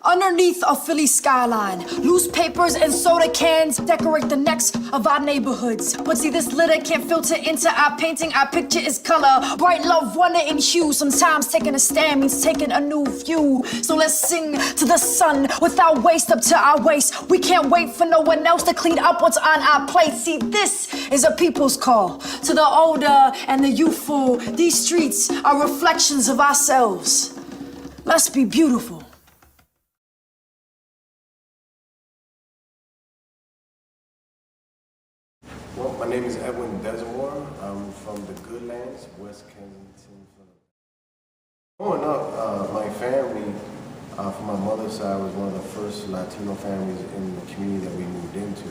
Underneath a Philly skyline, loose papers and soda cans decorate the necks of our neighborhoods. But see, this litter can't filter into our painting. Our picture is color, bright love, wonder, and hue. Sometimes taking a stand means taking a new view. So let's sing to the sun with our waist up to our waist. We can't wait for no one else to clean up what's on our plate. See, this is a people's call to the older and the youthful. These streets are reflections of ourselves. Let's be beautiful. Well, my name is Edwin Desmore. I'm from the Goodlands, West Kensington. Growing up, my family, from my mother's side, was one of the first Latino families in the community that we moved into.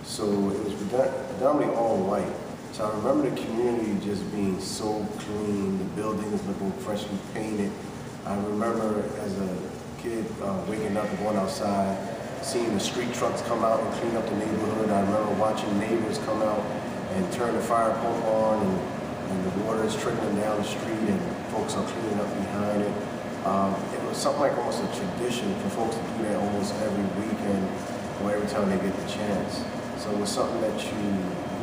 So it was predominantly all white. So I remember the community just being so clean, the buildings looking freshly painted. I remember as a kid waking up and going outside, seeing the street trucks come out and clean up the neighborhood. I remember watching neighbors come out and turn the fire pump on and the water is trickling down the street and folks are cleaning up behind it. It was something like almost a tradition for folks to do that almost every weekend or every time they get the chance. So it was something that you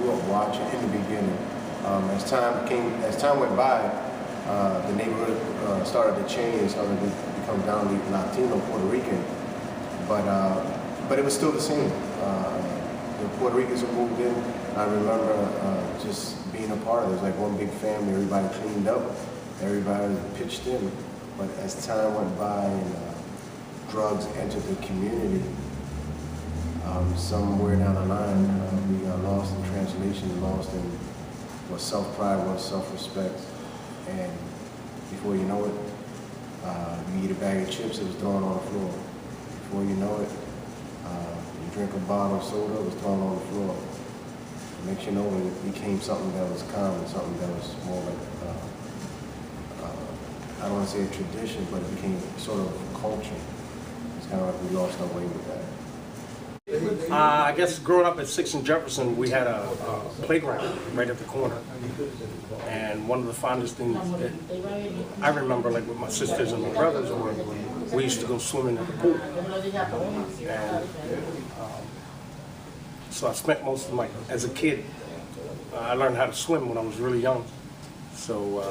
grew up watching in the beginning. As time went by, the neighborhood started to change, started to become dominantly Latino, Puerto Rican. But it was still the same. The Puerto Ricans who moved in, I remember just being a part of it. It was like one big family, everybody cleaned up, everybody pitched in. But as time went by and drugs entered the community, somewhere down the line, we got lost in translation, lost in what self-pride was, self-respect. And before you know it, you eat a bag of chips, it was thrown on the floor. Before you know it, you drink a bottle of soda, it was thrown on the floor. It makes you know it became something that was common, something that was more like, I don't want to say a tradition, but it became sort of a culture. It's kind of like we lost our way with that. I guess growing up at 6th and Jefferson, we had a playground right at the corner. And one of the fondest things that I remember, like with my sisters and my brothers, were we used to go swimming in the pool. And so I spent most of as a kid, I learned how to swim when I was really young. So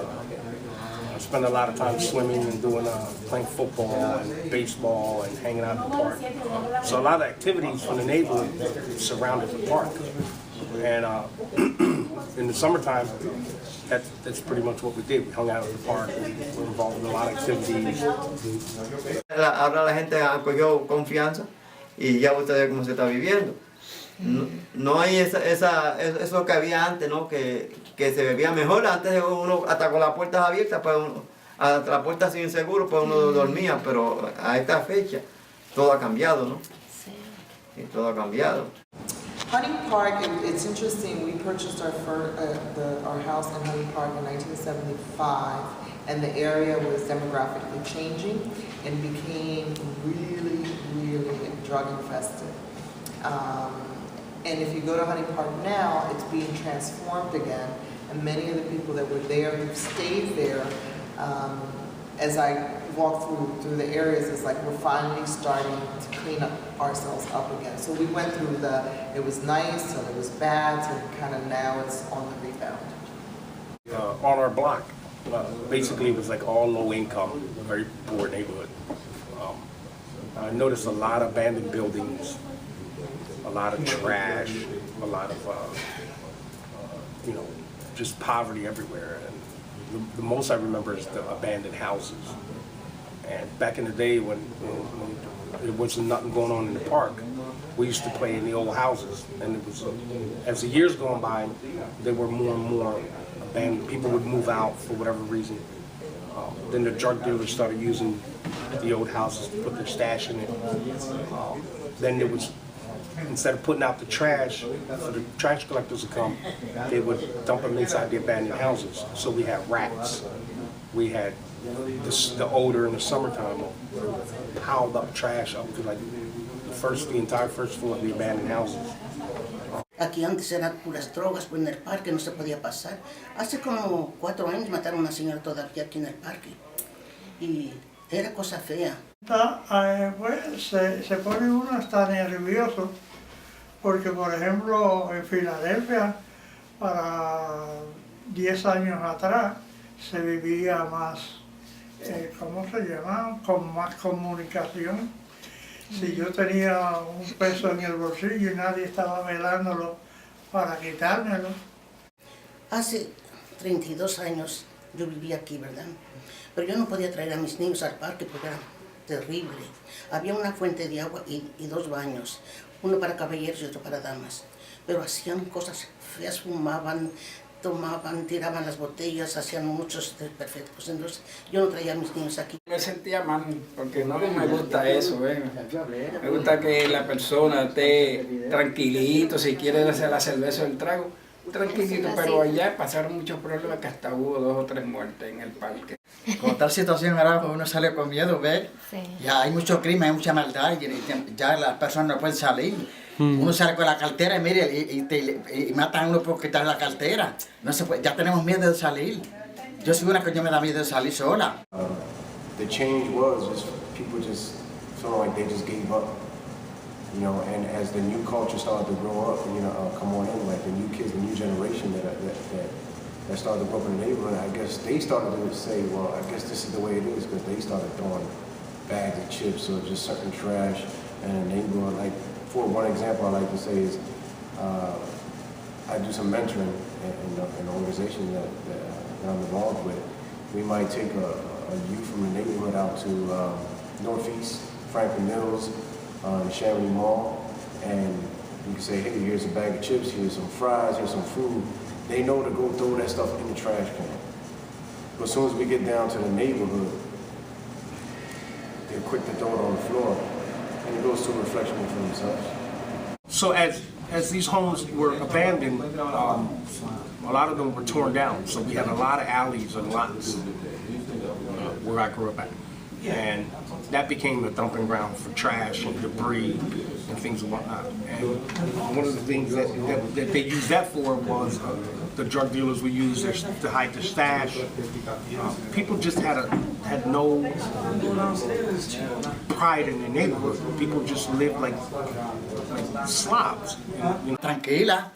I spent a lot of time swimming and doing playing football and baseball and hanging out in the park. So a lot of activities from the neighborhood surrounded the park. And in the summertime, that's pretty much what we did. We hung out at the park. We were involved in a lot of activities. Ahora la gente cogió confianza y ya usted ve cómo se está viviendo. No hay eso que había antes, ¿no? Que se bebía mejor. Antes uno hasta con las puertas abiertas, pues hasta las puertas sin seguro, pues uno dormía, pero a esta fecha todo ha cambiado, ¿no? Sí. Y todo ha cambiado. Hunting Park, it's interesting, we purchased our house in Hunting Park in 1975, and the area was demographically changing and became really, really drug infested. And if you go to Hunting Park now, it's being transformed again, and many of the people that were there who've stayed there, as I walk through the areas, it's like we're finally starting to clean up ourselves up again. So we went through it was nice, and it was bad, and kind of now it's on the rebound. On our block, basically it was like all low income, very poor neighborhood. I noticed a lot of abandoned buildings, a lot of trash, a lot of, just poverty everywhere. And the most I remember is the abandoned houses. And back in the day when there wasn't nothing going on in the park, we used to play in the old houses. And it was, as the years gone by, there were more and more abandoned. People would move out for whatever reason. Then the drug dealers started using the old houses to put their stash in it. Then there was, instead of putting out the trash for the trash collectors to come, they would dump them inside the abandoned houses. So we had rats. We had the odor in the summertime, piled up trash up to like the entire first floor of the abandoned houses. Aquí antes eran puras drogas, pues en el parque no se podía pasar. Hace como 4 años mataron a una señora todavía aquí en el parque. Y Era cosa fea. Pues se pone uno hasta nervioso, porque por ejemplo en Filadelfia, para 10 años atrás, se vivía más, ¿cómo se llama?, con más comunicación. Si yo tenía un peso en el bolsillo y nadie estaba velándolo para quitármelo. Hace 32 años yo vivía aquí, ¿verdad? Pero yo no podía traer a mis niños al parque porque era terrible. Había una fuente de agua y 2 baños, uno para caballeros y otro para damas. Pero hacían cosas feas, fumaban, tomaban, tiraban las botellas, hacían muchos desperfectos. Entonces yo no traía a mis niños aquí. Me sentía mal porque no me gusta eso. Me gusta que la persona esté tranquilito, si quiere hacer la cerveza o el trago, tranquilito, pero allá pasaron muchos problemas que hasta hubo 2 o 3 muertes en el parque. Con tal situación ahora uno sale con miedo, ¿ves? Sí. Ya hay mucho crimen, hay mucha maldad, y ya las personas no pueden salir. Uno sale con la cartera y mire, y matan a uno por quitar la cartera. No se puede, ya tenemos miedo de salir. Yo soy una que yo me da miedo de salir sola. The change was just people just feeling like they just gave up. You know, and as the new culture started to grow up, you know, come on in, like the new kids, the new generation that started to grow up in the neighborhood, I guess they started to say, well, I guess this is the way it is, because they started throwing bags of chips or just certain trash in the neighborhood. Like, for one example I like to say is, I do some mentoring in an organization that I'm involved with. We might take a youth from the neighborhood out to Northeast, Franklin Mills, the Chamonix Mall, and you can say, hey, here's a bag of chips, here's some fries, here's some food. They know to go throw that stuff in the trash can. But as soon as we get down to the neighborhood, they're quick to throw it on the floor, and it goes to a reflection for themselves. So as these homes were abandoned, a lot of them were torn down. So we had a lot of alleys and lots where I grew up at. And that became a dumping ground for trash and debris and things and whatnot. And one of the things that they used that for was the drug dealers would use to hide their stash. People just had no pride in their neighborhood. People just lived like slobs. You know? Tranquila.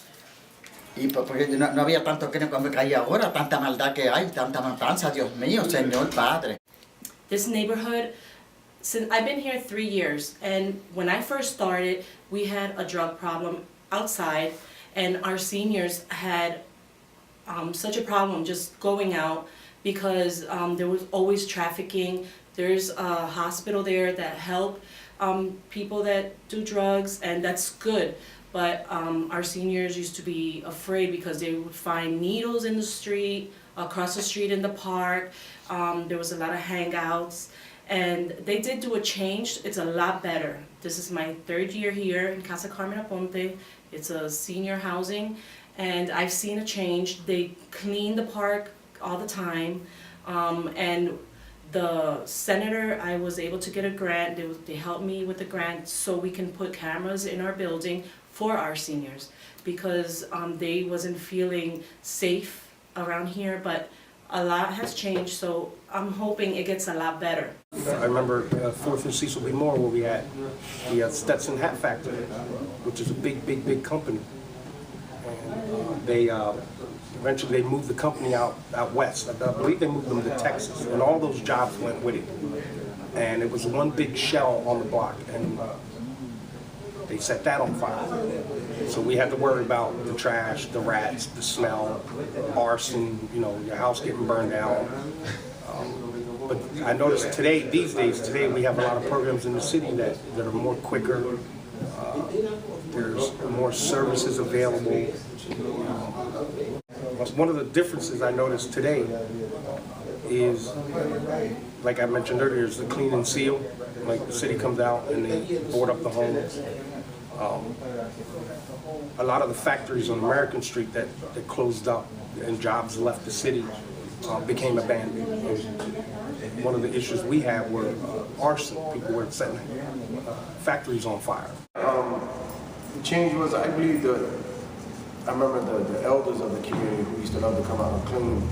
Y porque no había tanto crimen como hay ahora, tanta maldad que hay, tanta matanza, Dios mío, Señor Padre. This neighborhood, since I've been here 3 years, and when I first started, we had a drug problem outside, and our seniors had such a problem just going out because there was always trafficking. There's a hospital there that help people that do drugs, and that's good. But our seniors used to be afraid because they would find needles in the street, across the street in the park. There was a lot of hangouts, and they did do a change. It's a lot better. This is my 3rd year here in Casa Carmen Aponte. It's a senior housing, and I've seen a change. They clean the park all the time, and the senator, I was able to get a grant. They helped me with the grant so we can put cameras in our building for our seniors, because they wasn't feeling safe around here, but a lot has changed, so I'm hoping it gets a lot better. I remember 4th and Cecil B. Moore, where we had the Stetson Hat Factory, which is a big company. And they eventually they moved the company out west. I believe they moved them to Texas, and all those jobs went with it. And it was one big shell on the block, and they set that on fire. So we had to worry about the trash, the rats, the smell, arson, you know, your house getting burned down. But I noticed these days, we have a lot of programs in the city that are more quicker. There's more services available. One of the differences I noticed today is, like I mentioned earlier, is the clean and seal. Like the city comes out and they board up the homes. A lot of the factories on American Street that closed up and jobs left the city became abandoned. And one of the issues we had were arson. People were setting factories on fire. The change was, I believe, I remember the elders of the community who used to love to come out and clean.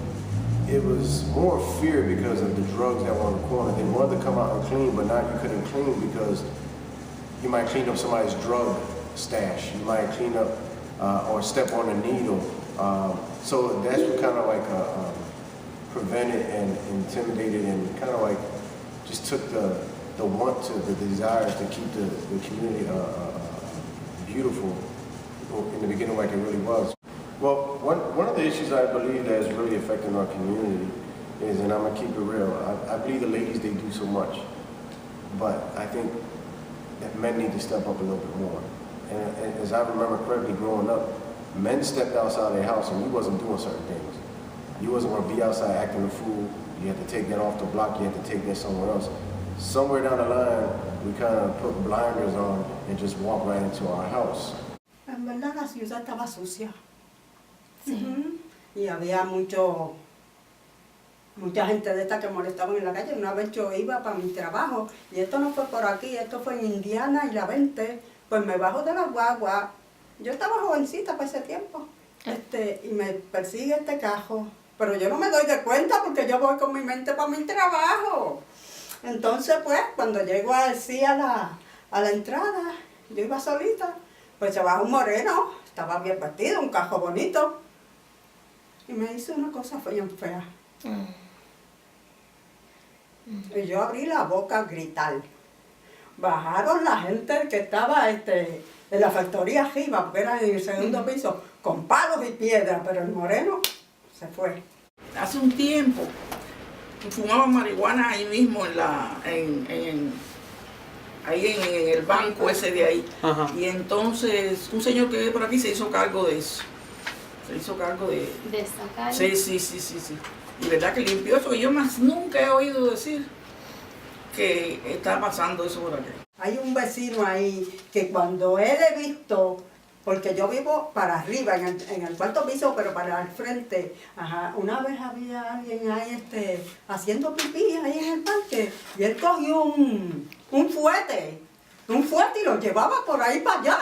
it was more fear because of the drugs that were on the corner. They wanted to come out and clean, but now you couldn't clean because you might clean up somebody's drug stash. You might clean up or step on a needle. So that's what kind of like prevented and intimidated and kind of like just took the want to, the desire to keep the community beautiful in the beginning like it really was. Well, one of the issues I believe that is really affecting our community is, and I'm gonna keep it real, I believe the ladies, they do so much, but I think that men need to step up a little bit more. And as I remember correctly growing up, men stepped outside their house and you wasn't doing certain things. You wasn't gonna be outside acting a fool. You had to take that off the block, you had to take that somewhere else. Somewhere down the line, we kind of put blinders on and just walk right into our house. En verdad la ciudad estaba sucia. Sí. Y había mucha gente de esta que molestaban en la calle. Una vez yo iba para mi trabajo y esto no fue por aquí, esto fue en Indiana y la 20. Pues me bajo de la guagua. Yo estaba jovencita para ese tiempo. Y me persigue este cajo. Pero yo no me doy de cuenta porque yo voy con mi mente para mi trabajo. Entonces, pues, cuando llego así a la entrada, yo iba solita, pues se baja un moreno, estaba bien vestido, un cajo bonito, y me hizo una cosa fea. Y yo abrí la boca a gritar. Bajaron la gente que estaba en la factoría arriba, porque era en el segundo piso, con palos y piedras, pero el moreno se fue. Hace un tiempo fumaban marihuana ahí mismo ahí en el banco ese de ahí. Ajá. Y entonces un señor que vive por aquí se hizo cargo de eso. Se hizo cargo de esta calle. Sí. Y verdad que limpió eso, y yo más nunca he oído decir que está pasando eso por aquí. Hay un vecino ahí que cuando él he visto, porque yo vivo para arriba, en el cuarto piso, pero para el frente. Una vez había alguien ahí haciendo pipí ahí en el parque, y él cogió un fuete y lo llevaba por ahí para allá.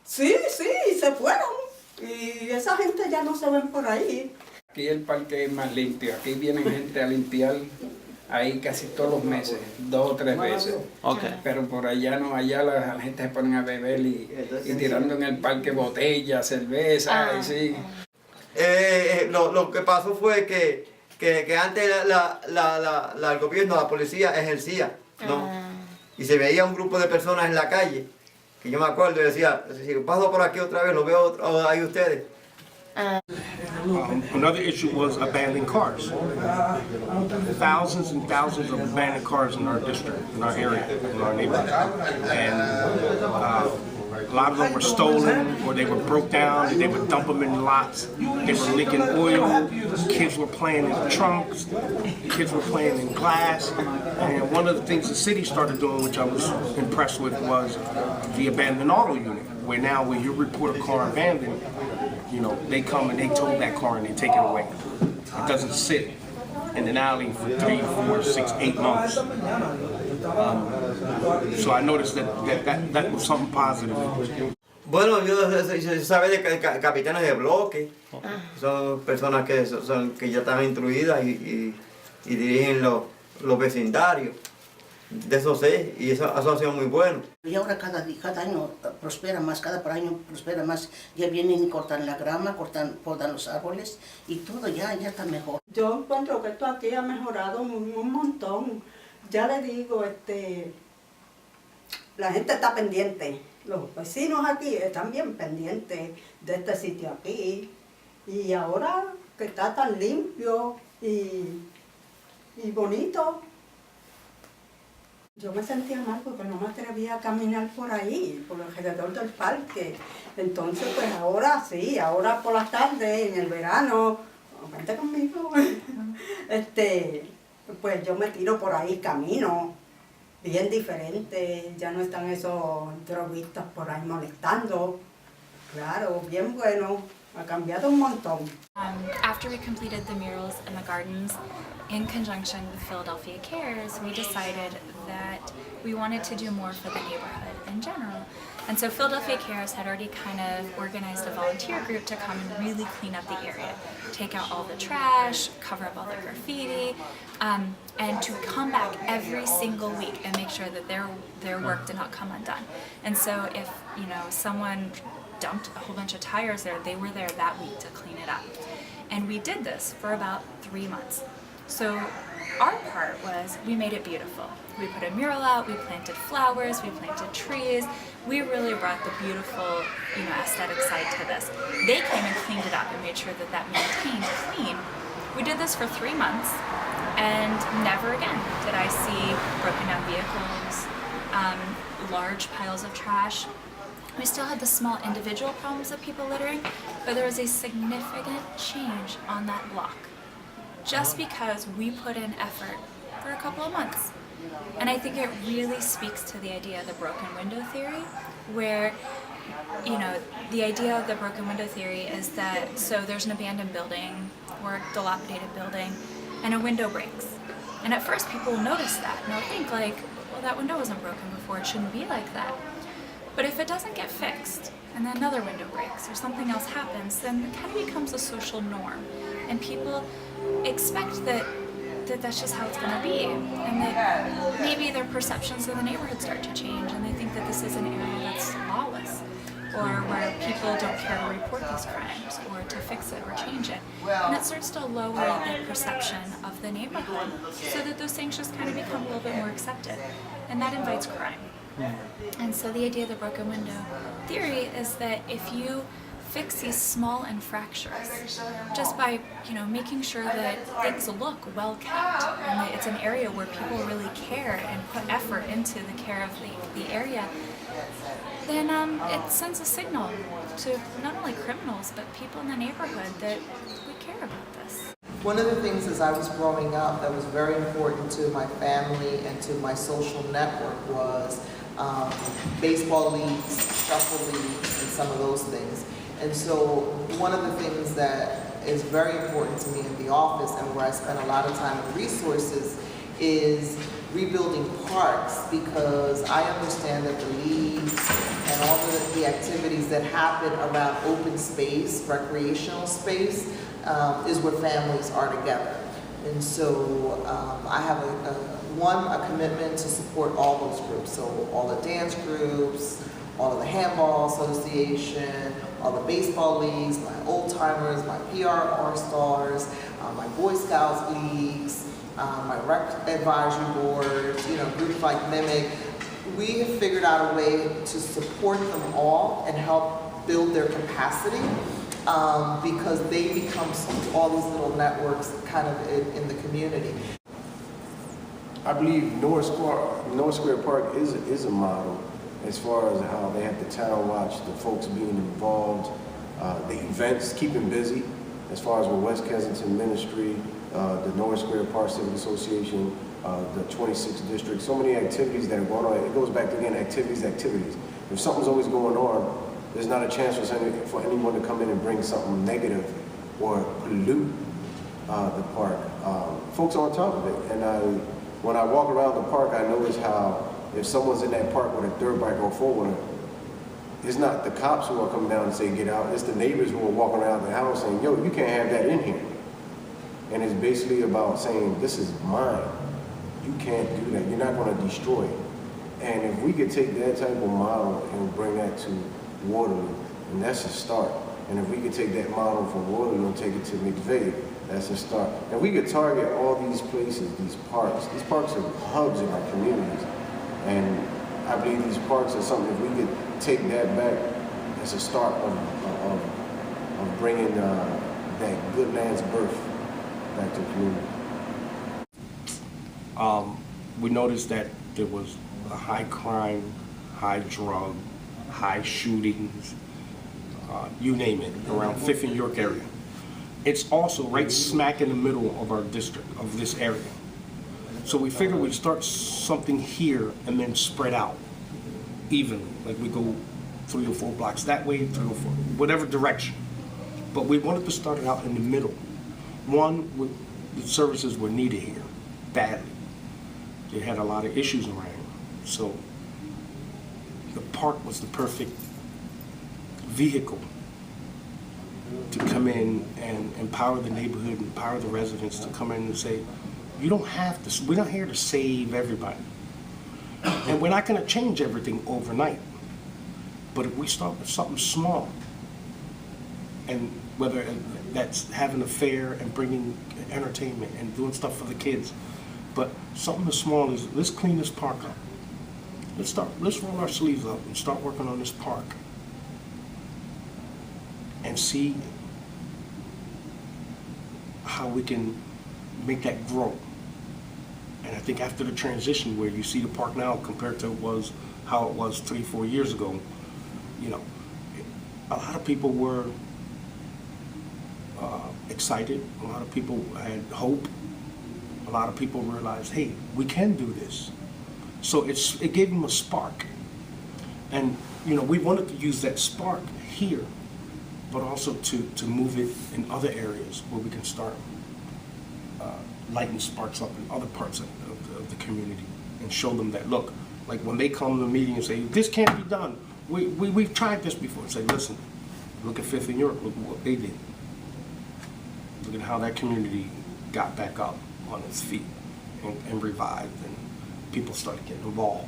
Sí, se fueron. Y esa gente ya no se ven por ahí. Aquí el parque es más limpio, aquí vienen gente a limpiar ahí casi todos los meses, 2 o 3 veces. Okay. Pero por allá no, allá la gente se pone a beber y tirando en el parque botellas, cerveza, y sí. Lo que pasó fue que antes el gobierno, la policía ejercía, ¿no? Y se veía un grupo de personas en la calle, que yo me acuerdo y decía, si paso por aquí otra vez, lo veo ahí ustedes. Another issue was abandoned cars. Thousands and thousands of abandoned cars in our district, in our area, in our neighborhood. And a lot of them were stolen, or they were broke down, and they would dump them in lots. They were leaking oil, kids were playing in trunks, kids were playing in glass. And one of the things the city started doing, which I was impressed with, was the abandoned auto unit, where now when you report a car abandoned, you know, they come and they tow that car and they take it away. It doesn't sit in an alley for 3, 4, 6, 8 months. So I noticed that was something positive. Bueno, yo sabe de capitanes de bloque, son personas que ya están instruidas y dirigen los vecindarios. De eso sé, y eso ha sido muy bueno. Y ahora cada año prospera más, cada año prospera más. Ya vienen y cortan la grama, podan los árboles y todo ya está mejor. Yo encuentro que esto aquí ha mejorado un montón. Ya le digo, la gente está pendiente. Los vecinos aquí están bien pendientes de este sitio aquí. Y ahora que está tan limpio y bonito, yo me sentía mal porque no me atrevía a caminar por ahí, por alrededor del parque. Entonces, pues ahora sí, ahora por las tardes, en el verano, vente conmigo, pues yo me tiro por ahí, camino, bien diferente. Ya no están esos droguistas por ahí molestando. Claro, bien bueno. Ha cambiado un montón. After we completed the murals in the gardens, in conjunction with Philadelphia Cares, we decided that we wanted to do more for the neighborhood in general. And so Philadelphia Cares had already kind of organized a volunteer group to come and really clean up the area, take out all the trash, cover up all the graffiti, and to come back every single week and make sure that their work did not come undone. And so if, you know, someone dumped a whole bunch of tires there, they were there that week to clean it up. And we did this for about 3 months. So our part was we made it beautiful. We put a mural out, we planted flowers, we planted trees. We really brought the beautiful, you know, aesthetic side to this. They came and cleaned it up and made sure that that maintained clean. We did this for 3 months, and never again did I see broken down vehicles, large piles of trash. We still had the small individual problems of people littering, but there was a significant change on that block, just because we put in effort for a couple of months. And I think it really speaks to the idea of the broken window theory, where, you know, the idea of the broken window theory is that, so there's an abandoned building or a dilapidated building and a window breaks. And at first people will notice that and they'll think like, well, that window wasn't broken before, it shouldn't be like that. But if it doesn't get fixed and then another window breaks or something else happens, then it kind of becomes a social norm. And people expect that that's just how it's going to be, and that maybe their perceptions of the neighborhood start to change, and they think that this is an area that's lawless, or where people don't care to report these crimes, or to fix it or change it. And it starts to lower the perception of the neighborhood, so that those things just kind of become a little bit more accepted, and that invites crime. And so the idea of the broken window theory is that if you fix these small infractions just by, you know, making sure that things look well kept and that it's an area where people really care and put effort into the care of the area, then it sends a signal to not only criminals but people in the neighborhood that we care about this. One of the things as I was growing up that was very important to my family and to my social network was baseball leagues, shuffle leagues, and some of those things. And so one of the things that is very important to me in the office and where I spend a lot of time and resources is rebuilding parks, because I understand that the leagues and all the activities that happen around open space, recreational space, is where families are together. And so I have a commitment to support all those groups, so all the dance groups, all of the handball association, all the baseball leagues, my old timers, my PRR stars, my Boy Scouts leagues, my rec advisory boards, you know, groups like Mimic. We have figured out a way to support them all and help build their capacity, because they become all these little networks kind of in the community. I believe North Square Park is a model as far as how they have the town watch, the folks being involved, the events, keeping busy, as far as with West Kensington Ministry, the North Square Park Civic Association, the 26th District, so many activities that are going on. It goes back to, again, activities. If something's always going on, there's not a chance for anyone to come in and bring something negative or pollute the park. Folks are on top of it, and when I walk around the park, I notice how if someone's in that park with a dirt bike or four-wheeler, it's not the cops who are coming down and say get out, it's the neighbors who are walking around the house saying, yo, you can't have that in here. And it's basically about saying, this is mine. You can't do that. You're not going to destroy it. And if we could take that type of model and bring that to Waterloo, and that's a start. And if we could take that model from Waterloo and take it to McVeigh, that's a start. And we could target all these places, these parks. These parks are hubs in our communities. And I believe these parks are something, if we could take that back, as a start of bringing that good land's birth back to the community. We noticed that there was a high crime, high drug, high shootings, you name it, around 5th and York area. It's also right smack in the middle of our district, of this area. So we figured we'd start something here and then spread out evenly, like we go 3 or 4 blocks that way, 3 or 4, whatever direction. But we wanted to start it out in the middle. One, the services were needed here badly. They had a lot of issues around here. So the park was the perfect vehicle to come in and empower the neighborhood, empower the residents to come in and say, you don't have to, we're not here to save everybody. And we're not gonna change everything overnight. But if we start with something small, and whether that's having a fair and bringing entertainment and doing stuff for the kids, but something as small as, let's clean this park up. Let's roll our sleeves up and start working on this park and see how we can make that grow. And I think after the transition where you see the park now compared to how it was 3-4 years ago, you know, a lot of people were excited, a lot of people had hope, a lot of people realized, hey, we can do this. So it gave them a spark. And you know, we wanted to use that spark here, but also to move it in other areas where we can start lighting sparks up in other parts of the community and show them that, look, like when they come to the meeting and say, this can't be done, we've tried this before, and say, listen, look at Fifth and York, look at what they did. Look at how that community got back up on its feet and revived, and people started getting involved.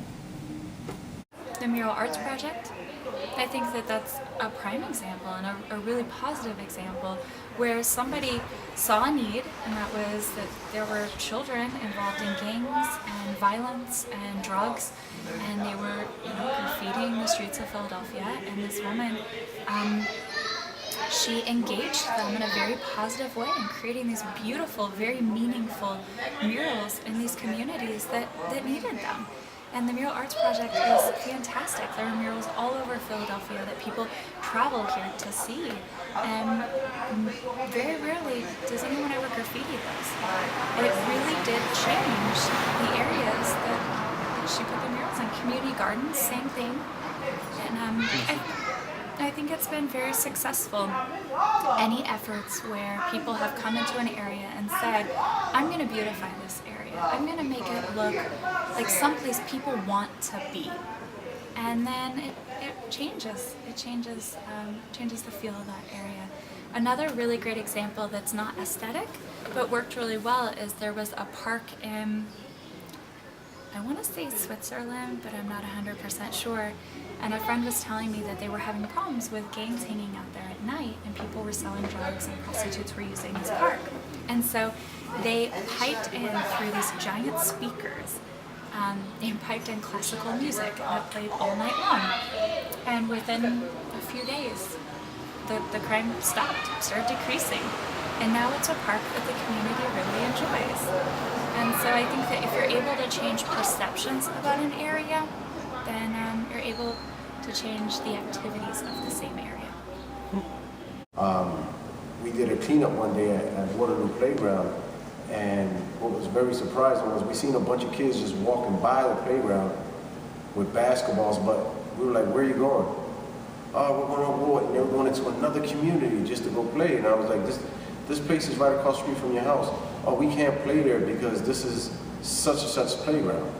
The Mural Arts Project, I think that that's a prime example and a really positive example where somebody saw a need, and that was that there were children involved in gangs and violence and drugs, and they were, you know, graffitiing the streets of Philadelphia, and this woman, she engaged them in a very positive way in creating these beautiful, very meaningful murals in these communities that needed them. And the Mural Arts Project is fantastic. There are murals all over Philadelphia that people travel here to see. And very rarely does anyone ever graffiti those. But it really did change the areas that she put the murals in. Community gardens, same thing. And I think it's been very successful. Any efforts where people have come into an area and said, I'm going to beautify this area. I'm going to make it look like someplace people want to be. And then it changes. It changes the feel of that area. Another really great example that's not aesthetic, but worked really well is there was a park in, I want to say Switzerland, but I'm not 100% sure. And a friend was telling me that they were having problems with gangs hanging out there at night, and people were selling drugs and prostitutes were using this park. And so they piped in through these giant speakers. They piped in classical music that played all night long. And within a few days, the crime stopped, started decreasing. And now it's a park that the community really enjoys. And so I think that if you're able to change perceptions about an area, then you're able to change the activities of the same area. We did a cleanup one day at Waterloo Playground, and what was very surprising was we seen a bunch of kids just walking by the playground with basketballs, but we were like, where are you going? Oh, we're going to Ward, and they were going into another community just to go play. And I was like, this place is right across the street from your house. Oh, we can't play there because this is such and such playground.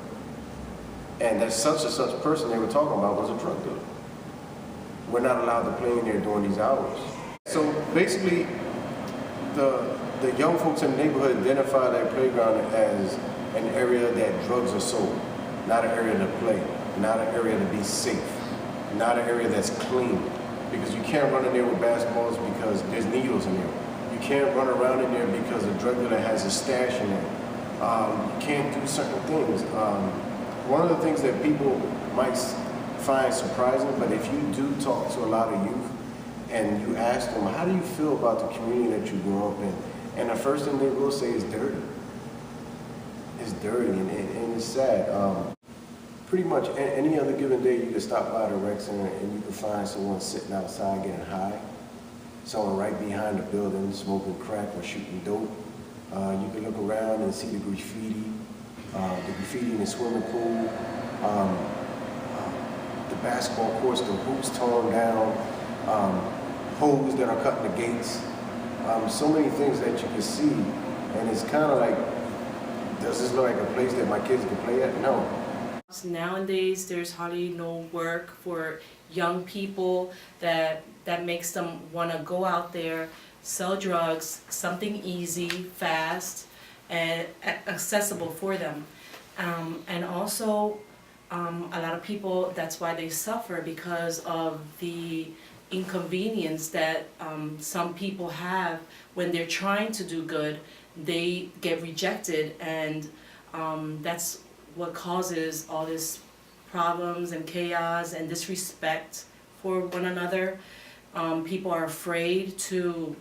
And that such and such person they were talking about was a drug dealer. We're not allowed to play in there during these hours. So basically, the young folks in the neighborhood identify that playground as an area that drugs are sold, not an area to play, not an area to be safe, not an area that's clean. Because you can't run in there with basketballs because there's needles in there. You can't run around in there because a drug dealer has a stash in there. You can't do certain things. One of the things that people might find surprising, but if you do talk to a lot of youth and you ask them, how do you feel about the community that you grew up in? And the first thing they will say is dirty. It's dirty and it's sad. Pretty much any other given day you can stop by the rec center and you can find someone sitting outside getting high, someone right behind the building smoking crack or shooting dope. You can look around and see the graffiti in the swimming pool, the basketball courts, the hoops torn down, poles that are cutting the gates. So many things that you can see, and it's kind of like, does this look like a place that my kids can play at? No. Nowadays, there's hardly no work for young people that makes them want to go out there, sell drugs, something easy, fast, and accessible for them. And also, a lot of people, that's why they suffer, because of the inconvenience that some people have when they're trying to do good. They get rejected, and that's what causes all this problems and chaos and disrespect for one another. People are afraid to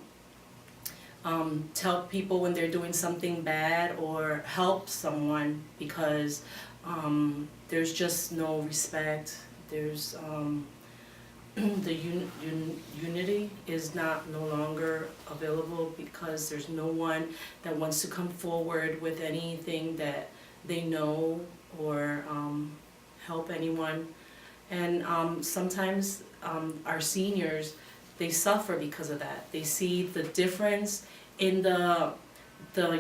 tell people when they're doing something bad or help someone because there's just no respect. There's the unity is no longer available because there's no one that wants to come forward with anything that they know or help anyone. And sometimes our seniors, they suffer because of that. They see the difference in the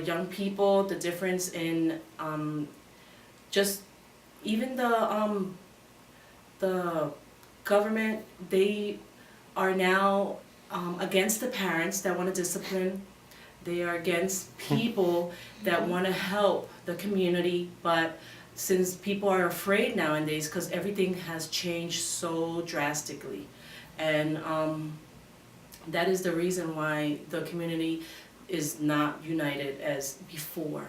young people, the difference in just even the government. They are now against the parents that want to discipline. They are against people that want to help the community, but since people are afraid nowadays because everything has changed so drastically, and that is the reason why the community is not united as before.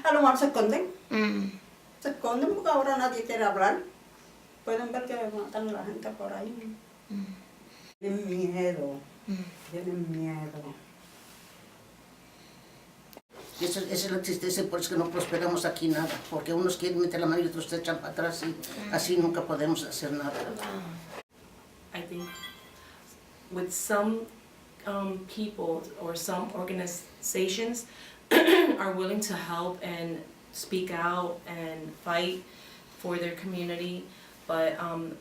A lo mejor se esconden. Se esconden porque ahora nadie quiere hablar. Pueden ver que matan a la gente por ahí. Tienen miedo. Tienen miedo. Y esa es la tristeza, por eso que no prosperamos aquí nada, porque unos quieren meter la mano y otros se echan para atrás y así nunca podemos hacer nada. I think with some people or some organizations are willing to help and speak out and fight for their community, but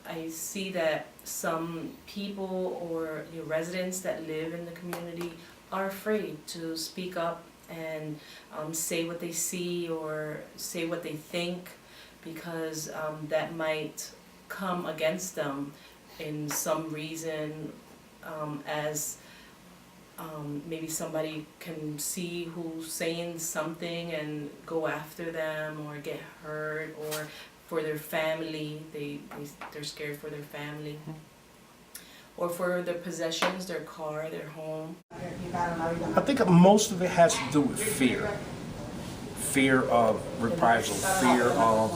I see that some people or residents that live in the community are afraid to speak up and say what they see or say what they think, because that might come against them in some reason, as maybe somebody can see who's saying something and go after them or get hurt, or for their family, they're scared for their family. Or for their possessions, their car, their home. I think most of it has to do with fear. Fear of reprisal, fear of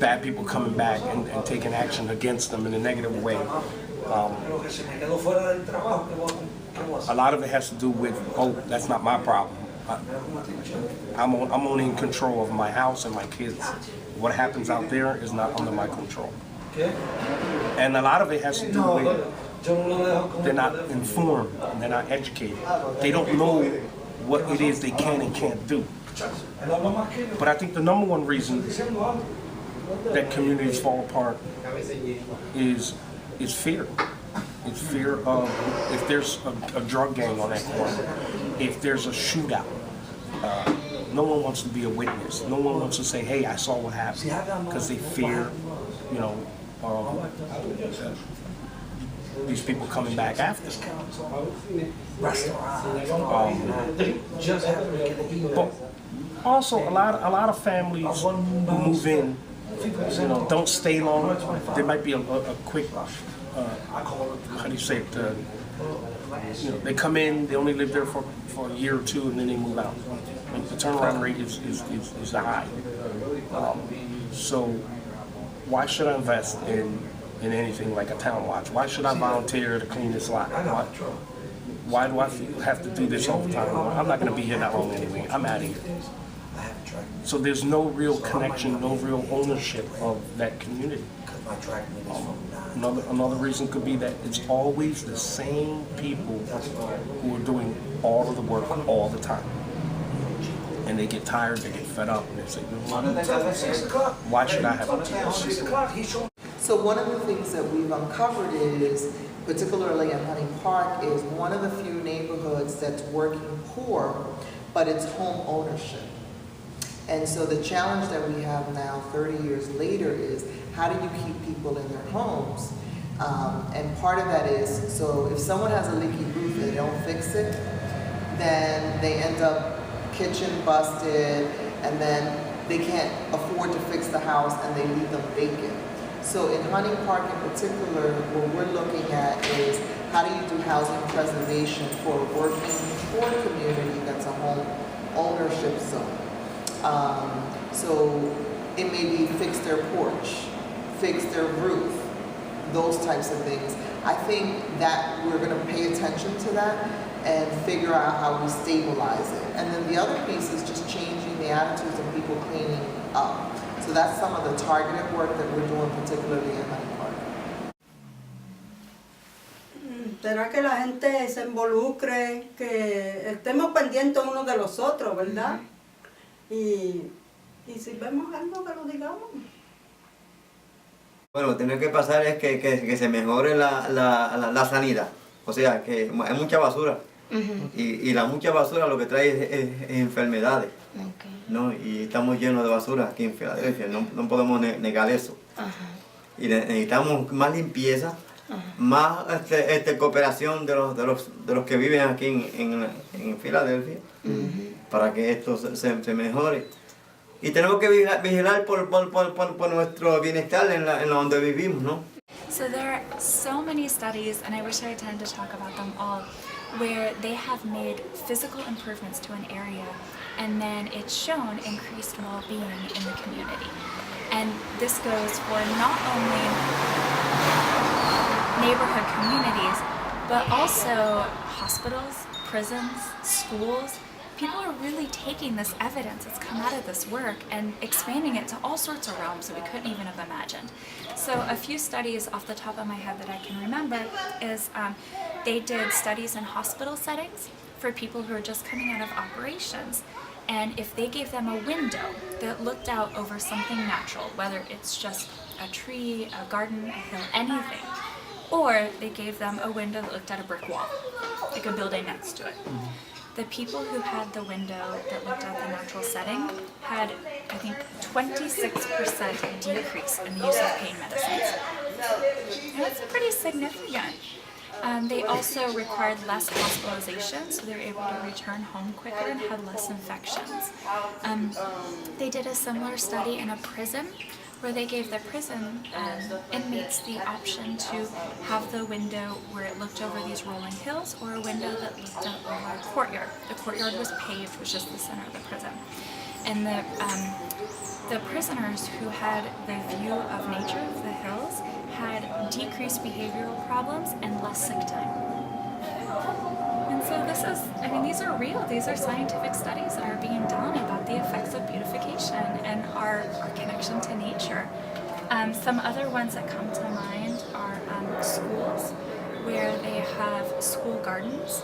bad people coming back and taking action against them in a negative way. A lot of it has to do with, oh, that's not my problem. I'm only in control of my house and my kids. What happens out there is not under my control. And a lot of it has to do with they're not informed, they're not educated. They don't know what it is they can and can't do. But I think the number one reason that communities fall apart is fear. It's fear of if there's a drug gang on that corner, if there's a shootout. No one wants to be a witness. No one wants to say, hey, I saw what happened, because they fear, these people coming back after them. But also, a lot of families who move in, don't stay long. There might be a quick, how do you say it? They come in, they only live there for a year or two, and then they move out. Like the turnaround rate is high. So why should I invest in anything like a town watch? Why should I volunteer to clean this lot? Why do I have to do this all the time? I'm not going to be here that long anyway. I'm out of here. So there's no real connection, no real ownership of that community. Another reason could be that it's always the same people who are doing all of the work all the time. And they get tired, they get fed up, and they say, why should I have to do this? So So one of the things that we've uncovered is, particularly in Hunting Park, is one of the few neighborhoods that's working poor, but it's home ownership. And so the challenge that we have now, 30 years later, is how do you keep people in their homes? And part of that is, so if someone has a leaky roof and they don't fix it, then they end up kitchen busted, and then they can't afford to fix the house and they leave them vacant. So in Hunting Park in particular, what we're looking at is how do you do housing preservation for a working poor community that's a home ownership zone. So it may be fix their porch, fix their roof, those types of things. I think that we're going to pay attention to that and figure out how we stabilize it. And then the other piece is just changing the attitudes of people cleaning up. So that's some of the targeted work that we're doing, particularly in Hunting Park. Será que la gente se involucre, que estemos pendientes unos de los otros, ¿verdad? Y si vemos algo, que lo digamos. Bueno, lo que tiene que pasar es que se mejore la sanidad. O sea, que hay mucha basura. Y la mucha basura lo que trae es enfermedades. ¿No? Y estamos llenos de basura aquí en Filadelfia, no podemos negar eso. Y necesitamos más limpieza, más cooperación de los que viven aquí en Filadelfia, para que esto se mejore. Y tenemos que vigilar por nuestro bienestar en donde vivimos, ¿no? So there are so many studies, and I wish I had time to talk about them all, where they have made physical improvements to an area, and then it's shown increased well-being in the community. And this goes for not only neighborhood communities, but also hospitals, prisons, schools. People are really taking this evidence that's come out of this work and expanding it to all sorts of realms that we couldn't even have imagined. So a few studies off the top of my head that I can remember is they did studies in hospital settings for people who are just coming out of operations. And if they gave them a window that looked out over something natural, whether it's just a tree, a garden, a hill, anything, or they gave them a window that looked at a brick wall, like a building next to it. The people who had the window that looked at the natural setting had, I think, 26% decrease in the use of pain medicines. And that's pretty significant. They also required less hospitalization, so they were able to return home quicker and had less infections. They did a similar study in a prison where they gave the prison inmates the option to have the window where it looked over these rolling hills or a window that looked out over a courtyard. The courtyard was paved, was just the center of the prison. And the prisoners who had the view of nature of the hills had decreased behavioral problems and less sick time. And so this is, I mean, these are real, these are scientific studies that are being done about the effects of beautification and our connection to nature. Some other ones that come to mind are schools, where they have school gardens,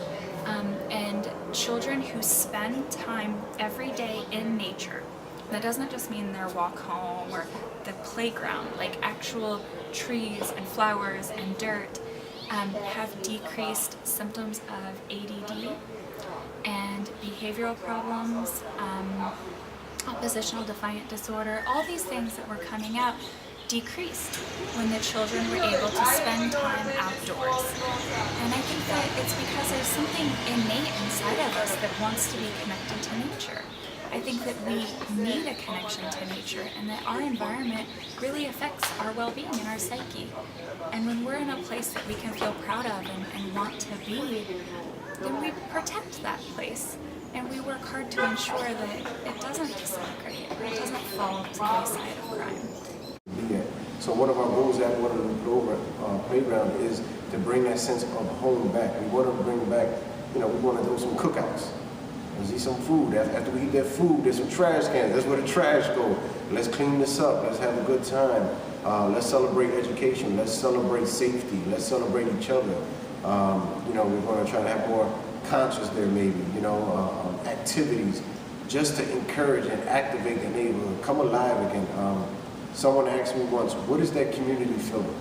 and children who spend time every day in nature. That doesn't just mean their walk home or the playground, like actual trees and flowers and dirt have decreased symptoms of ADD and behavioral problems, oppositional defiant disorder, all these things that were coming out decreased when the children were able to spend time outdoors. And I think that it's because there's something innate inside of us that wants to be connected to nature. I think that we need a connection to nature and that our environment really affects our well-being and our psyche. And when we're in a place that we can feel proud of and want to be, then we protect that place. And we work hard to ensure that it doesn't disintegrate, it doesn't fall to the wayside of crime. So one of our goals at Waterloo Playground is to bring that sense of home back. We want to bring back, we want to do some cookouts. Let's eat some food. After we eat that food, there's some trash cans. That's where the trash goes. Let's clean this up. Let's have a good time. Let's celebrate education. Let's celebrate safety. Let's celebrate each other. We're going to try to have more conscious there maybe, activities just to encourage and activate the neighborhood, come alive again. Someone asked me once, what is that community feeling?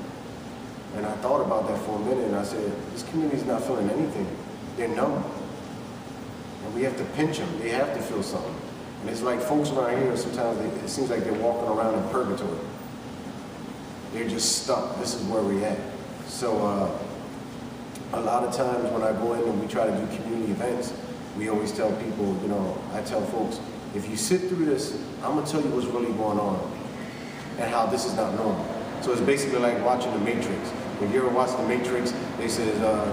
And I thought about that for a minute, and I said, this community's not feeling anything. They're numb. And we have to pinch them. They have to feel something. And it's like folks around here, sometimes it seems like they're walking around in purgatory. They're just stuck. This is where we're at. So a lot of times when I go in and we try to do community events, we always tell people, you know, I tell folks, if you sit through this, I'm going to tell you what's really going on and how this is not normal. So it's basically like watching The Matrix. If you ever watch The Matrix, they say,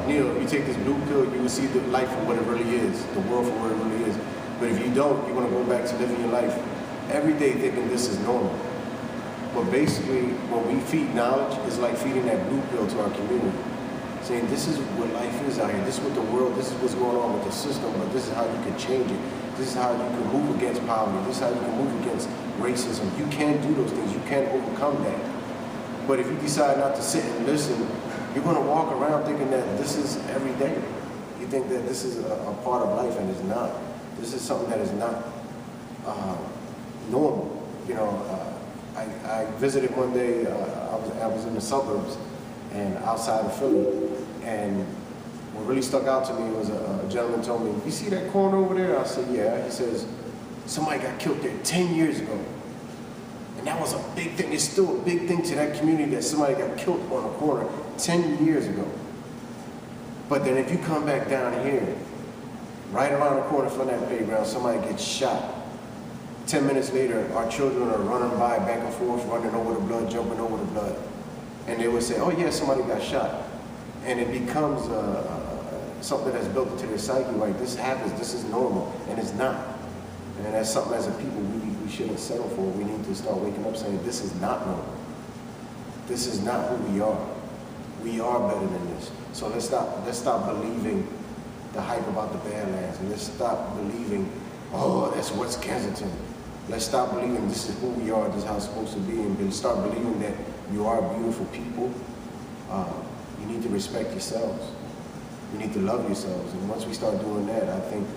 Neil, if you take this blue pill, you will see the life for what it really is, the world for what it really is. But if you don't, you're going to go back to living your life every day thinking this is normal. But basically, when we feed knowledge, it's like feeding that blue pill to our community. Saying this is what life is out here, this is what the world, this is what's going on with the system, but this is how you can change it. This is how you can move against poverty. This is how you can move against racism. You can do those things, you can overcome that. But if you decide not to sit and listen, you're going to walk around thinking that this is every day. You think that this is a part of life, and it's not. This is something that is not normal. You know, I visited one day, I was in the suburbs and outside of Philly, and what really stuck out to me was a gentleman told me, you see that corner over there? I said, yeah. He says, somebody got killed there 10 years ago. And that was a big thing. It's still a big thing to that community that somebody got killed on a corner 10 years ago. But then if you come back down here, right around the corner from that playground, somebody gets shot. 10 minutes later, our children are running by back and forth, running over the blood, jumping over the blood. And they would say, oh yeah, somebody got shot. And it becomes something that's built into their psyche, like this happens, this is normal, and it's not. And that's something as a people we shouldn't settle for. We need to start waking up saying, this is not normal. This is not who we are. We are better than this. So let's stop believing the hype about the Badlands, and let's stop believing, oh, that's West Kensington. Let's stop believing this is who we are, this is how it's supposed to be, and start believing that you are beautiful people. You need to respect yourselves. You need to love yourselves. And once we start doing that, I think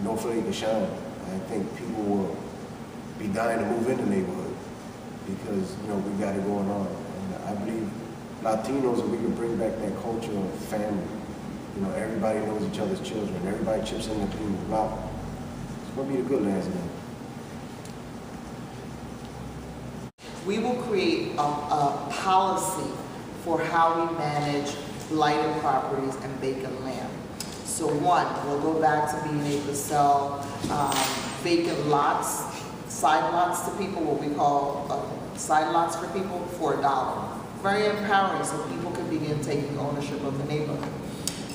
North Philly can shine. I think people will be dying to move in the neighborhood because, you know, we got it going on. And I believe Latinos, if we can bring back that culture of family, you know, everybody knows each other's children, everybody chips in the community block. It's going to be the good lands again. We will create a policy for how we manage blighted properties and vacant land. So one, we'll go back to being able to sell vacant lots, side lots to people, what we call side lots for people, for $1. Very empowering, so people can begin taking ownership of the neighborhood.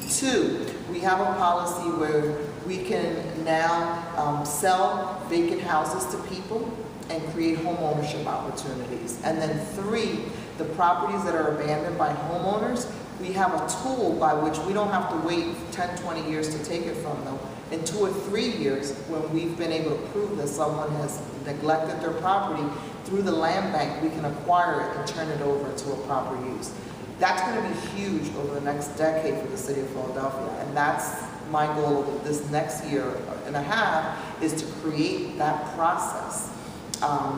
Two, we have a policy where we can now sell vacant houses to people and create home ownership opportunities. And then three, the properties that are abandoned by homeowners, we have a tool by which we don't have to wait 10, 20 years to take it from them. In 2 or 3 years, when we've been able to prove that someone has neglected their property, through the land bank, we can acquire it and turn it over to a proper use. That's going to be huge over the next decade for the city of Philadelphia, and that's my goal over this next year and a half, is to create that process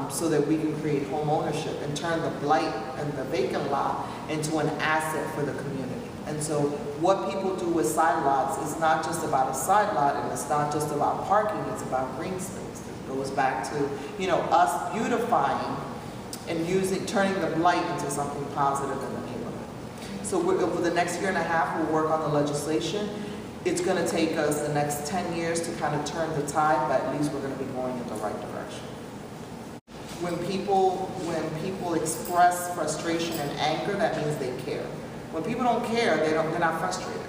so that we can create home ownership and turn the blight and the vacant lot into an asset for the community. And so what people do with side lots is not just about a side lot, and it's not just about parking, it's about green space. It goes back to, you know, us beautifying and turning the blight into something positive in the neighborhood. So over the next year and a half, we'll work on the legislation. It's going to take us the next 10 years to kind of turn the tide, but at least we're going to be going in the right direction. When people express frustration and anger, that means they care. When people don't care, they're not frustrated.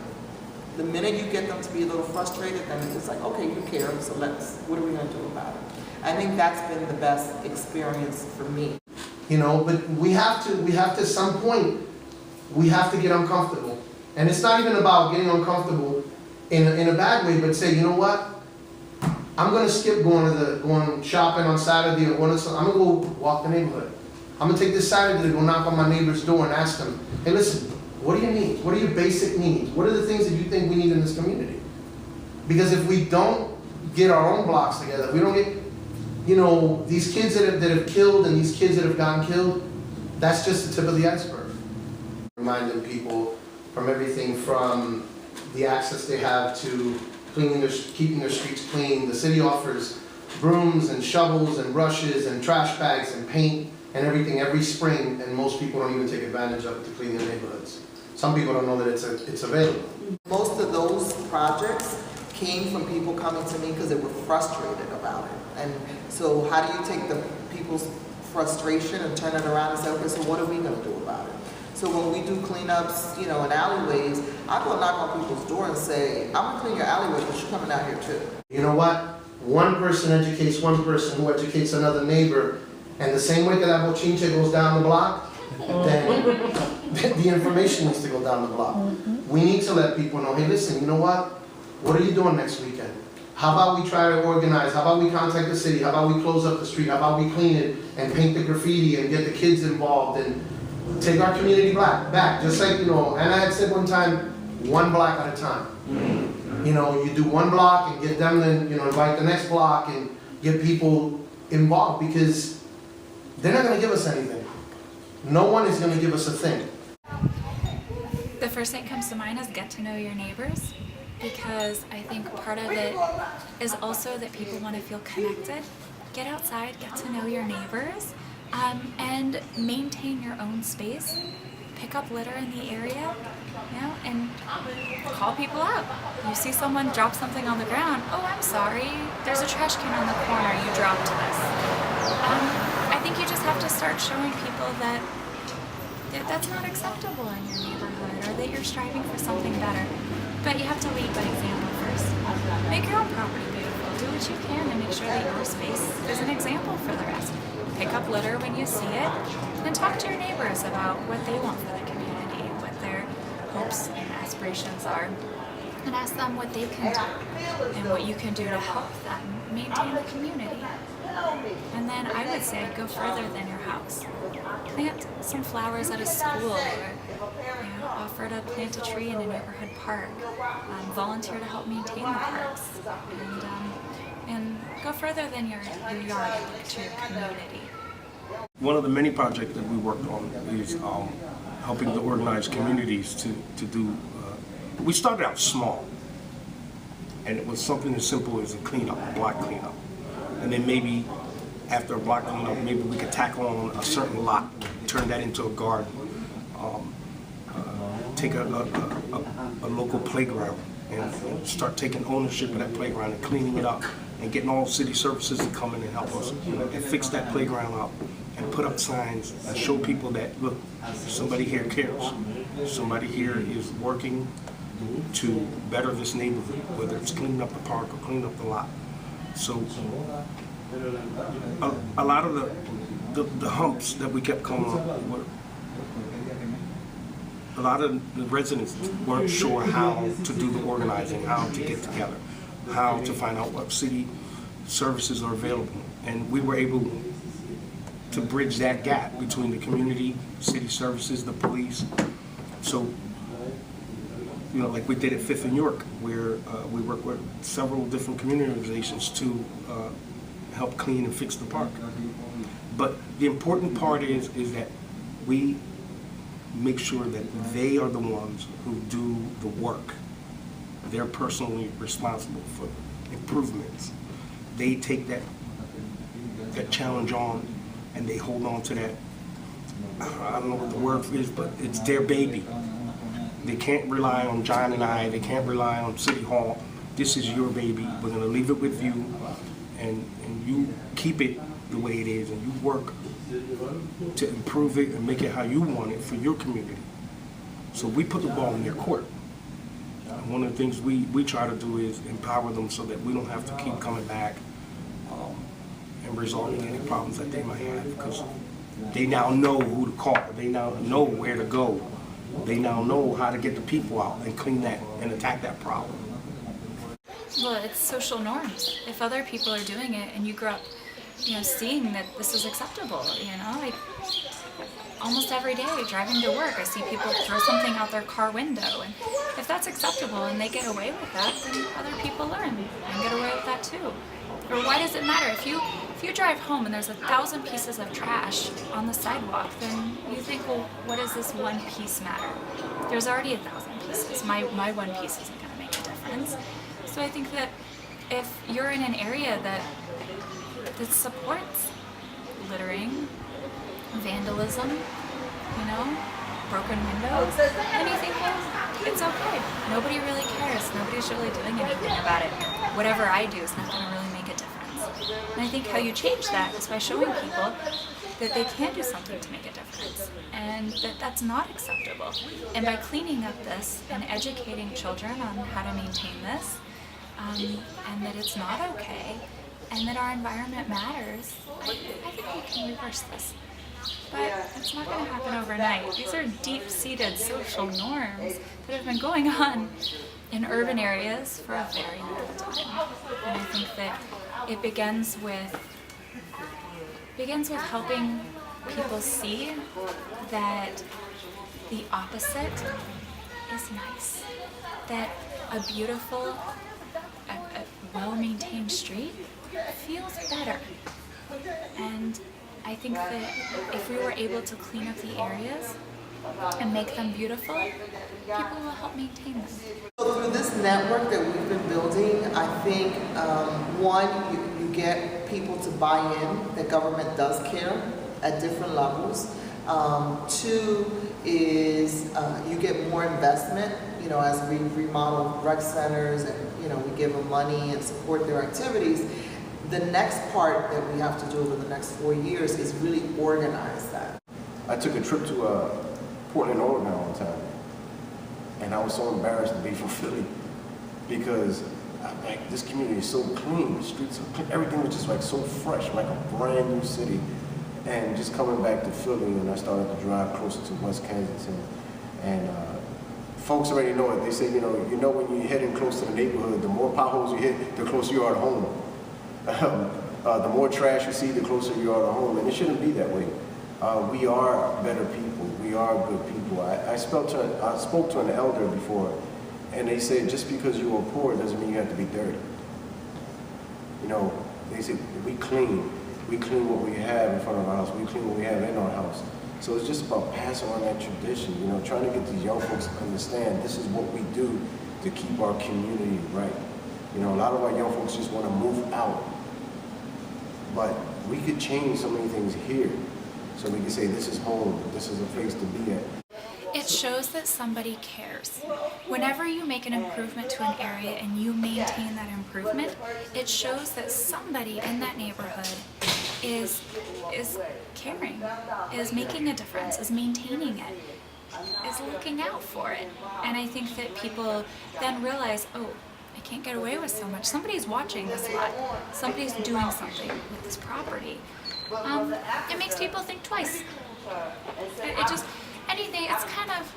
The minute you get them to be a little frustrated, then it's like, okay, you care, so what are we going to do about it? I think that's been the best experience for me. You know, but we have to at some point, we have to get uncomfortable. And it's not even about getting uncomfortable in a bad way, but say, you know what? I'm gonna skip going shopping on Saturday or I'm gonna go walk the neighborhood. I'm gonna take this Saturday to go knock on my neighbor's door and ask them, hey listen, what do you need? What are your basic needs? What are the things that you think we need in this community? Because if we don't get our own blocks together, if we don't get you know, these kids that have killed and these kids that have gotten killed, that's just the tip of the iceberg. Reminding people from everything from the access they have to keeping their streets clean. The city offers brooms and shovels and brushes and trash bags and paint and everything every spring, and most people don't even take advantage of it to clean their neighborhoods. Some people don't know that it's available. Most of those projects came from people coming to me because they were frustrated about it. And so how do you take the people's frustration and turn it around and say, okay, so what are we going to do about it? So when we do cleanups, you know, in alleyways, I go knock on people's door and say, I'm going to clean your alleyway, but you're coming out here too. You know what? One person educates one person who educates another neighbor, and the same way that that bochinche goes down the block, then the information needs to go down the block. We need to let people know, hey, listen, you know what? What are you doing next weekend? How about we try to organize? How about we contact the city? How about we close up the street? How about we clean it and paint the graffiti and get the kids involved and take our community back? Just like, you know, and I had said one time, one block at a time. You know, you do one block and get them, then, you know, invite the next block and get people involved, because they're not going to give us anything. No one is going to give us a thing. The first thing that comes to mind is get to know your neighbors, because I think part of it is also that people want to feel connected. Get outside, get to know your neighbors, and maintain your own space. Pick up litter in the area, you know, and call people out. You see someone drop something on the ground, oh, I'm sorry, there's a trash can on the corner, you dropped this. I think you just have to start showing people that that's not acceptable in your neighborhood, or that you're striving for something better. But you have to lead by example first. Make your own property beautiful. Do what you can to make sure that your space is an example for the rest. Pick up litter when you see it, and talk to your neighbors about what they want for the community, what their hopes and aspirations are, and ask them what they can do and what you can do to help them maintain the community. And then I would say go further than your house. Plant some flowers at a school, or offer to plant a tree in a neighborhood park. Volunteer to help maintain the parks, and go further than your yard to your community. One of the many projects that we worked on is helping the organized communities to do, we started out small, and it was something as simple as a cleanup, a block cleanup. And then maybe after a block cleanup, maybe we could tackle on a certain lot, turn that into a garden, take a local playground and start taking ownership of that playground and cleaning it up and getting all city services to come in and help us and fix that playground up and put up signs and show people that, look, somebody here cares. Somebody here is working to better this neighborhood, whether it's cleaning up the park or cleaning up the lot. So a lot of the humps that we kept coming up were, a lot of the residents weren't sure how to do the organizing, how to get together, how to find out what city services are available. And we were able to bridge that gap between the community, city services, the police. So, you know, like we did at 5th and York, where we work with several different community organizations to help clean and fix the park. But the important part is that we make sure that they are the ones who do the work. They're personally responsible for improvements. They take that challenge on and they hold on to that, I don't know what the word is, but it's their baby. They can't rely on John and I, they can't rely on City Hall. This is your baby, we're gonna leave it with you, and you keep it the way it is, and you work to improve it and make it how you want it for your community. So we put the ball in their court. And one of the things we try to do is empower them so that we don't have to keep coming back and resolving any problems that they might have, because they now know who to call, they now know where to go, they now know how to get the people out and clean that and attack that problem. Well, it's social norms. If other people are doing it and you grew up, you know, seeing that this is acceptable, you know, like almost every day driving to work, I see people throw something out their car window, and if that's acceptable and they get away with that, then other people learn and get away with that too. Or why does it matter if you If you drive home and there's 1,000 pieces of trash on the sidewalk, then you think, well, what does this one piece matter? There's already 1,000 pieces. My one piece isn't going to make a difference. So I think that if you're in an area that supports littering, vandalism, you know, broken windows, then you think, well, it's okay. Nobody really cares. Nobody's really doing anything about it. Whatever I do is not going to really make a difference. And I think how you change that is by showing people that they can do something to make a difference, and that that's not acceptable. And by cleaning up this and educating children on how to maintain this, and that it's not okay, and that our environment matters, I think we can reverse this. But it's not going to happen overnight. These are deep-seated social norms that have been going on in urban areas for a very long time. And I think that it begins with helping people see that the opposite is nice. That a beautiful, well-maintained street feels better. And I think that if we were able to clean up the areas and make them beautiful, people will help maintain them. So through this network that we've been building, I think, one, you get people to buy in that government does care at different levels. Two is you get more investment, you know, as we remodel rec centers and, you know, we give them money and support their activities. The next part that we have to do over the next 4 years is really organize that. I took a trip to Portland, Oregon one time, and I was so embarrassed to be from Philly because like this community is so clean, the streets are clean, everything was just like so fresh, like a brand new city. And just coming back to Philly, and I started to drive closer to West Kensington, and folks already know it. They say, you know when you're heading close to the neighborhood, the more potholes you hit, the closer you are to home. The more trash you see, the closer you are to home, and it shouldn't be that way. We are better people. We are good people. I spoke to an elder before, and they said just because you are poor doesn't mean you have to be dirty. You know, they said we clean. We clean what we have in front of our house. We clean what we have in our house. So it's just about passing on that tradition. You know, trying to get these young folks to understand this is what we do to keep our community right. You know, a lot of our young folks just want to move out. But we could change so many things here. So we can say this is home, this is a place to be at. It shows that somebody cares. Whenever you make an improvement to an area and you maintain that improvement, it shows that somebody in that neighborhood is caring, is making a difference, is maintaining it, is looking out for it. And I think that people then realize, oh, I can't get away with so much. Somebody's watching this lot. Somebody's doing something with this property. It makes people think twice. It just, anything, it's kind of,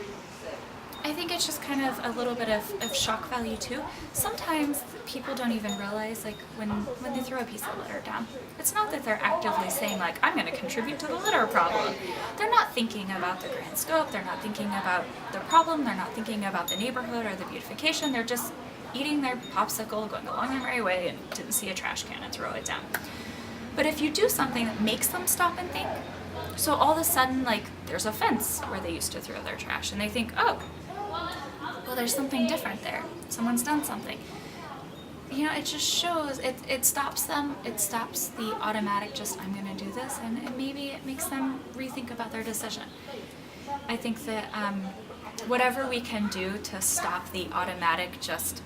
I think it's just kind of a little bit of shock value too. Sometimes people don't even realize, like, when they throw a piece of litter down, it's not that they're actively saying, like, I'm going to contribute to the litter problem. They're not thinking about the grand scope, they're not thinking about the problem, they're not thinking about the neighborhood or the beautification, they're just eating their popsicle, going along their merry way, and didn't see a trash can and throw it down. But if you do something that makes them stop and think, so all of a sudden, like, there's a fence where they used to throw their trash, and they think, oh, well, there's something different there. Someone's done something. You know, it just shows, it stops them, it stops the automatic just, I'm gonna do this, and maybe it makes them rethink about their decision. I think that whatever we can do to stop the automatic just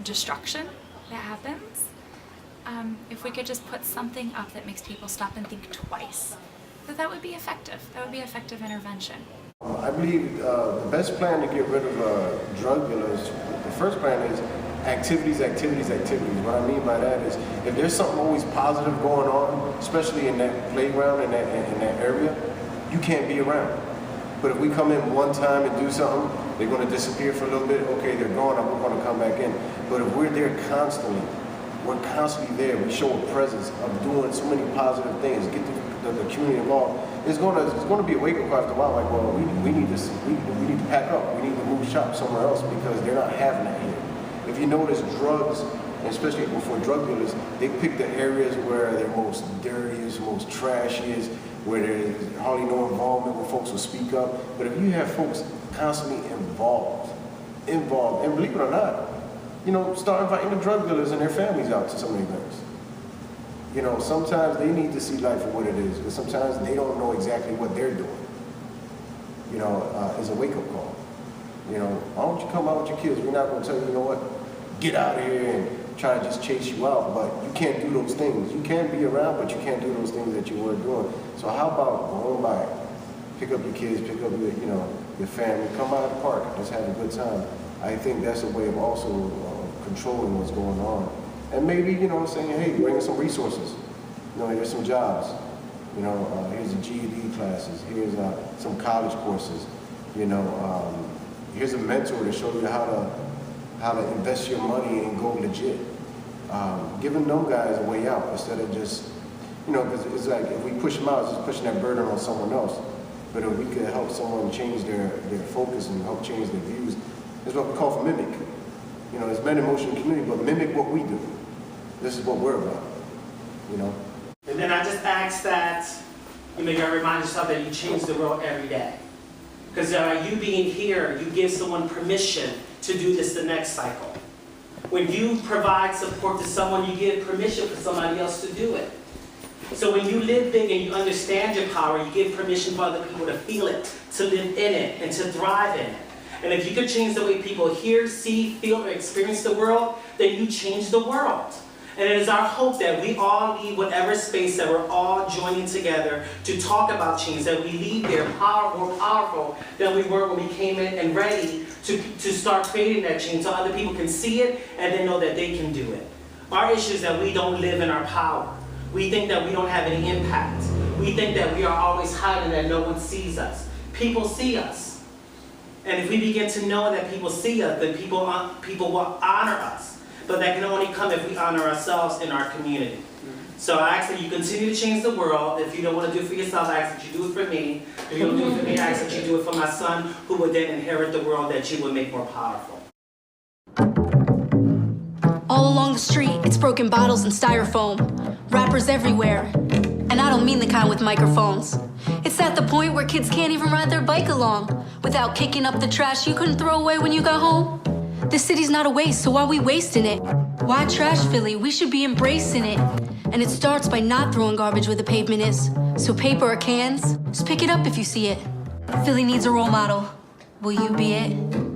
destruction that happens, if we could just put something up that makes people stop and think twice, that would be effective. That would be effective intervention. I believe the best plan to get rid of drug dealers, the first plan is activities, activities, activities. What I mean by that is if there's something always positive going on, especially in that playground, in that area, you can't be around. But if we come in one time and do something, they're going to disappear for a little bit. Okay, they're gone, and we're going to come back in. But if we're there constantly, we're constantly there. We show a presence of doing so many positive things, get the community involved. It's going to be a wake-up call after a while. Like, well, we need to pack up. We need to move shop somewhere else because they're not having that here. If you notice, drugs and especially for drug dealers, they pick the areas where they're most dirtiest, most trashiest, where there's hardly no involvement, where folks will speak up. But if you have folks constantly involved, and believe it or not, you know, start inviting the drug dealers and their families out to some of the events. You know, sometimes they need to see life for what it is, because sometimes they don't know exactly what they're doing. You know, it's a wake-up call. You know, why don't you come out with your kids? We're not going to tell you, you know what, get out of here and try to just chase you out, but you can't do those things. You can be around, but you can't do those things that you were doing. So how about going by, pick up your kids, pick up your, you know, your family, come out of the park, let's have a good time. I think that's a way of also controlling what's going on. And maybe, you know, saying, hey, bring in some resources. You know, here's some jobs. You know, here's the GED classes. Here's some college courses. You know, here's a mentor to show you how to invest your money and go legit. Giving them guys a way out instead of just, you know, because it's like if we push them out, it's just pushing that burden on someone else. But if we could help someone change their focus and help change their views, it's what we call for mimic. You know, it's men in motion community, but mimic what we do. This is what we're about, you know. And then I just ask that, you know, you remind yourself that you change the world every day. Because you being here, you give someone permission to do this the next cycle. When you provide support to someone, you give permission for somebody else to do it. So when you live big and you understand your power, you give permission for other people to feel it, to live in it, and to thrive in it. And if you could change the way people hear, see, feel, or experience the world, then you change the world. And it is our hope that we all leave whatever space that we're all joining together to talk about change, that we leave there more powerful than we were when we came in and ready to start creating that change so other people can see it and then know that they can do it. Our issue is that we don't live in our power. We think that we don't have any impact. We think that we are always hiding, that no one sees us. People see us. And if we begin to know that people see us, then people will honor us. But that can only come if we honor ourselves in our community. So I ask that you continue to change the world. If you don't want to do it for yourself, I ask that you do it for me. If you don't do it for me, I ask that you do it for my son, who would then inherit the world that you would make more powerful. All along the street, it's broken bottles and styrofoam. Rappers everywhere. And I don't mean the kind with microphones. It's at the point where kids can't even ride their bike along without kicking up the trash you couldn't throw away when you got home. This city's not a waste, so why are we wasting it? Why trash Philly? We should be embracing it. And it starts by not throwing garbage where the pavement is. So paper or cans, just pick it up if you see it. Philly needs a role model. Will you be it?